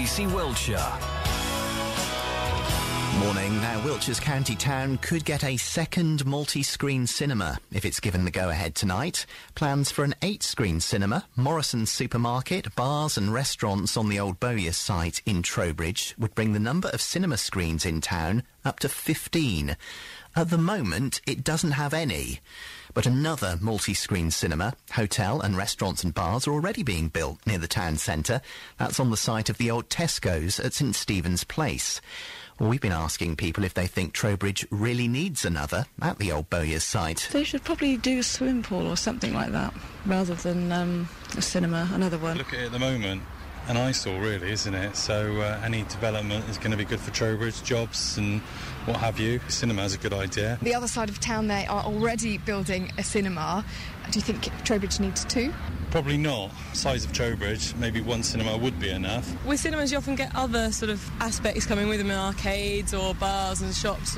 BBC Wiltshire. Morning. Now, Wiltshire's county town could get a second multi-screen cinema if it's given the go-ahead tonight. Plans for an 8-screen cinema, Morrisons supermarket, bars and restaurants on the old Bowyers Site in Trowbridge would bring the number of cinema screens in town up to 15. At the moment, it doesn't have any. But another multi-screen cinema, hotel and restaurants and bars are already being built near the town centre. That's on the site of the old Tesco's at St Stephen's Place. Well, we've been asking people if they think Trowbridge really needs another at the old Bowyers Site. They should probably do a swimming pool or something like that, rather than a cinema, another one. Look at it at the moment, an eyesore really, isn't it? So any development is going to be good for Trowbridge, jobs and what have you. Cinema is a good idea. The other side of town, they are already building a cinema. Do you think Trowbridge needs two? Probably not. Size of Trowbridge, maybe one cinema would be enough. With cinemas, you often get other sort of aspects coming with them, arcades or bars and shops.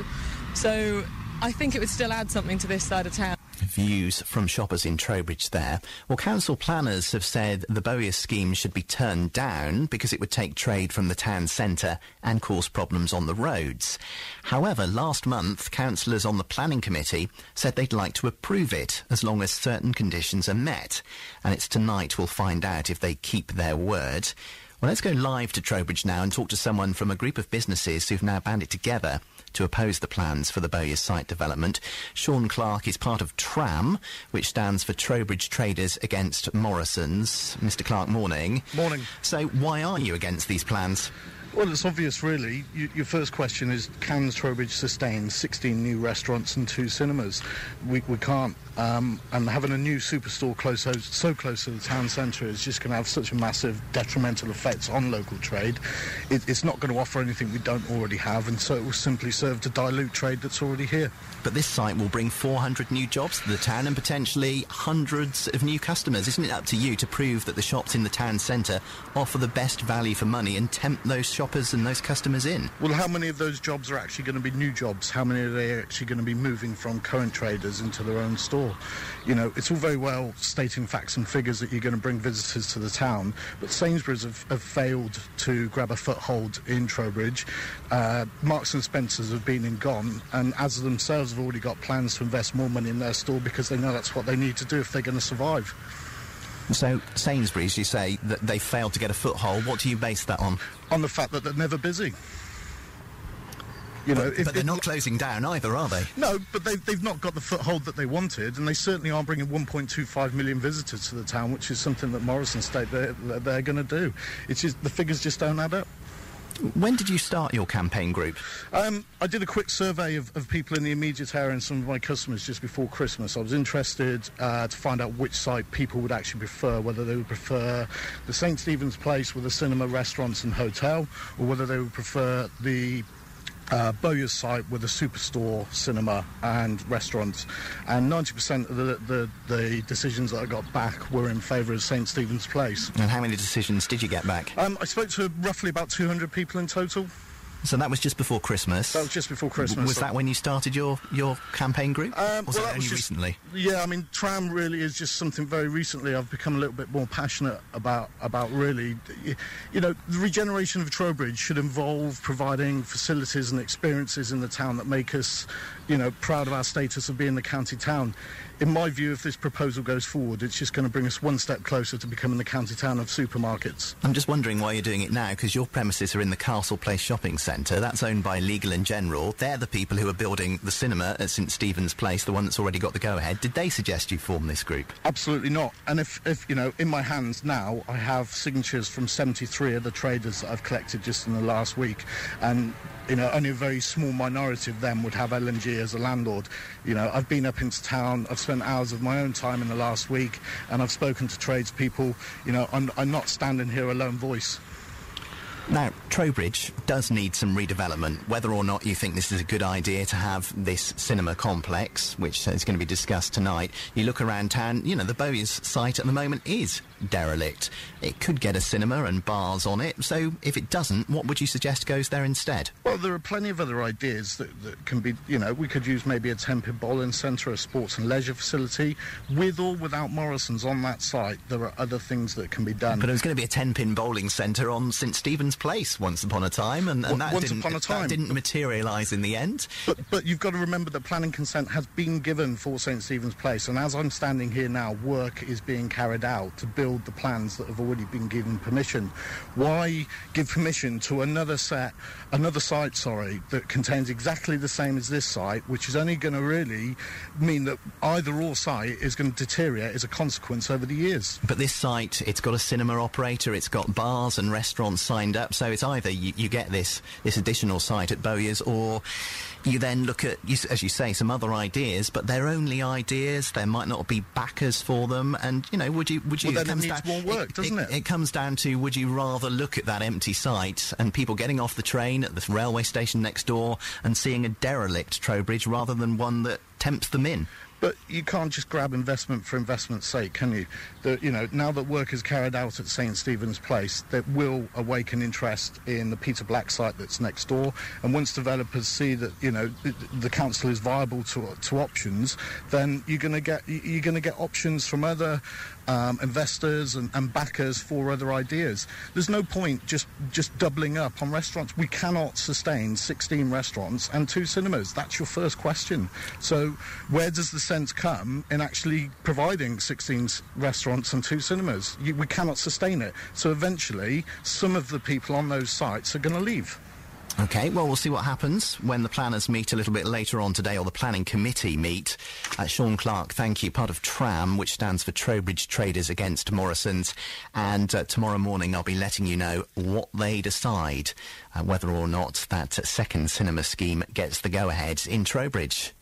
So I think it would still add something to this side of town. Views from shoppers in Trowbridge there. Well, council planners have said the Bowyers scheme should be turned down because it would take trade from the town centre and cause problems on the roads. However, last month, councillors on the planning committee said they'd like to approve it as long as certain conditions are met. And it's tonight we'll find out if they keep their word. Well, let's go live to Trowbridge now and talk to someone from a group of businesses who've now banded together to oppose the plans for the Bowyers Site development. Shaun Clarke is part of TRAM, which stands for Trowbridge Traders Against Morrisons. Mr. Clarke, morning. Morning. So why are you against these plans? Well, it's obvious, really. Your first question is, can Trowbridge sustain 16 new restaurants and 2 cinemas? We can't. And having a new superstore so close to the town centre is just going to have such a massive detrimental effect on local trade. It's not going to offer anything we don't already have, and so it will simply serve to dilute trade that's already here. But this site will bring 400 new jobs to the town and potentially hundreds of new customers. Isn't it up to you to prove that the shops in the town centre offer the best value for money and tempt those shoppers and those customers in? Well, how many of those jobs are actually going to be new jobs? How many are they actually going to be moving from current traders into their own store? You know, it's all very well stating facts and figures that you're going to bring visitors to the town, but Sainsbury's have failed to grab a foothold in Trowbridge. Marks and Spencers have been and gone, and as themselves have already got plans to invest more money in their store because they know that's what they need to do if they're going to survive. So, Sainsbury's, you say that they failed to get a foothold. What do you base that on? On the fact that they're never busy. You know, but they're not closing down either, are they? No, but they've not got the foothold that they wanted, and they certainly aren't bringing 1.25 million visitors to the town, which is something that Morrisons state they're going to do. It's just, the figures just don't add up. When did you start your campaign group? I did a quick survey of people in the immediate area and some of my customers just before Christmas. I was interested to find out which site people would actually prefer, whether they would prefer the St Stephen's Place with a cinema, restaurants and hotel, or whether they would prefer the Bowyers Site with a superstore, cinema and restaurants, and 90% of the decisions that I got back were in favour of St Stephen's Place. And how many decisions did you get back? I spoke to roughly about 200 people in total. So that was just before Christmas? That was just before Christmas. Was that when you started your campaign group? Was it only recently? Yeah, I mean, TRAM really is just something very recently I've become a little bit more passionate about really. You know, the regeneration of Trowbridge should involve providing facilities and experiences in the town that make us, you know, proud of our status of being the county town. In my view, if this proposal goes forward, it's just going to bring us one step closer to becoming the county town of supermarkets. I'm just wondering why you're doing it now, because your premises are in the Castle Place shopping centre. That's owned by Legal & General. They're the people who are building the cinema at St Stephen's Place, the one that's already got the go-ahead. Did they suggest you form this group? Absolutely not. And if you know, in my hands now, I have signatures from 73 of the traders that I've collected just in the last week. And you know, only a very small minority of them would have L&G as a landlord. You know, I've been up into town, I've spent hours of my own time in the last week, and I've spoken to tradespeople. You know, I'm not standing here a lone voice. Now, Trowbridge does need some redevelopment. Whether or not you think this is a good idea to have this cinema complex, which is going to be discussed tonight, you look around town, you know, the Bowyers Site at the moment is derelict. It could get a cinema and bars on it, so if it doesn't, what would you suggest goes there instead? Well, there are plenty of other ideas that can be, you know, we could use maybe a Tenpin bowling centre, a sports and leisure facility. With or without Morrisons on that site, there are other things that can be done. But there's going to be a 10-pin bowling centre on St Stephen's Place once upon a time, and that didn't materialise in the end. But you've got to remember that planning consent has been given for St Stephen's Place, and as I'm standing here now, work is being carried out to build the plans that have already been given permission. Why give permission to another site, that contains exactly the same as this site, which is only going to really mean that either or site is going to deteriorate as a consequence over the years. But this site, it's got a cinema operator, it's got bars and restaurants signed up, so it's either you get this additional site at Bowyers, or you then look at, as you say, some other ideas, but they're only ideas. There might not be backers for them, and would you? Well, then it needs more work, doesn't it? It comes down to, would you rather look at that empty site and people getting off the train at the railway station next door and seeing a derelict Trowbridge rather than one that tempts them in? But you can't just grab investment for investment's sake, can you? Now that work is carried out at St Stephen's Place, that will awaken interest in the Peter Black site that's next door. And once developers see that the council is viable to options, then you're going to get options from other investors and backers for other ideas. There's no point just doubling up on restaurants. We cannot sustain 16 restaurants and 2 cinemas. That's your first question. So where does the sense come in actually providing 16 restaurants and 2 cinemas? We cannot sustain it. So eventually, some of the people on those sites are going to leave. OK, well, we'll see what happens when the planners meet a little bit later on today, or the planning committee meet. Shaun Clarke, thank you, part of TRAM, which stands for Trowbridge Traders Against Morrisons. And tomorrow morning I'll be letting you know what they decide, whether or not that second cinema scheme gets the go-ahead in Trowbridge.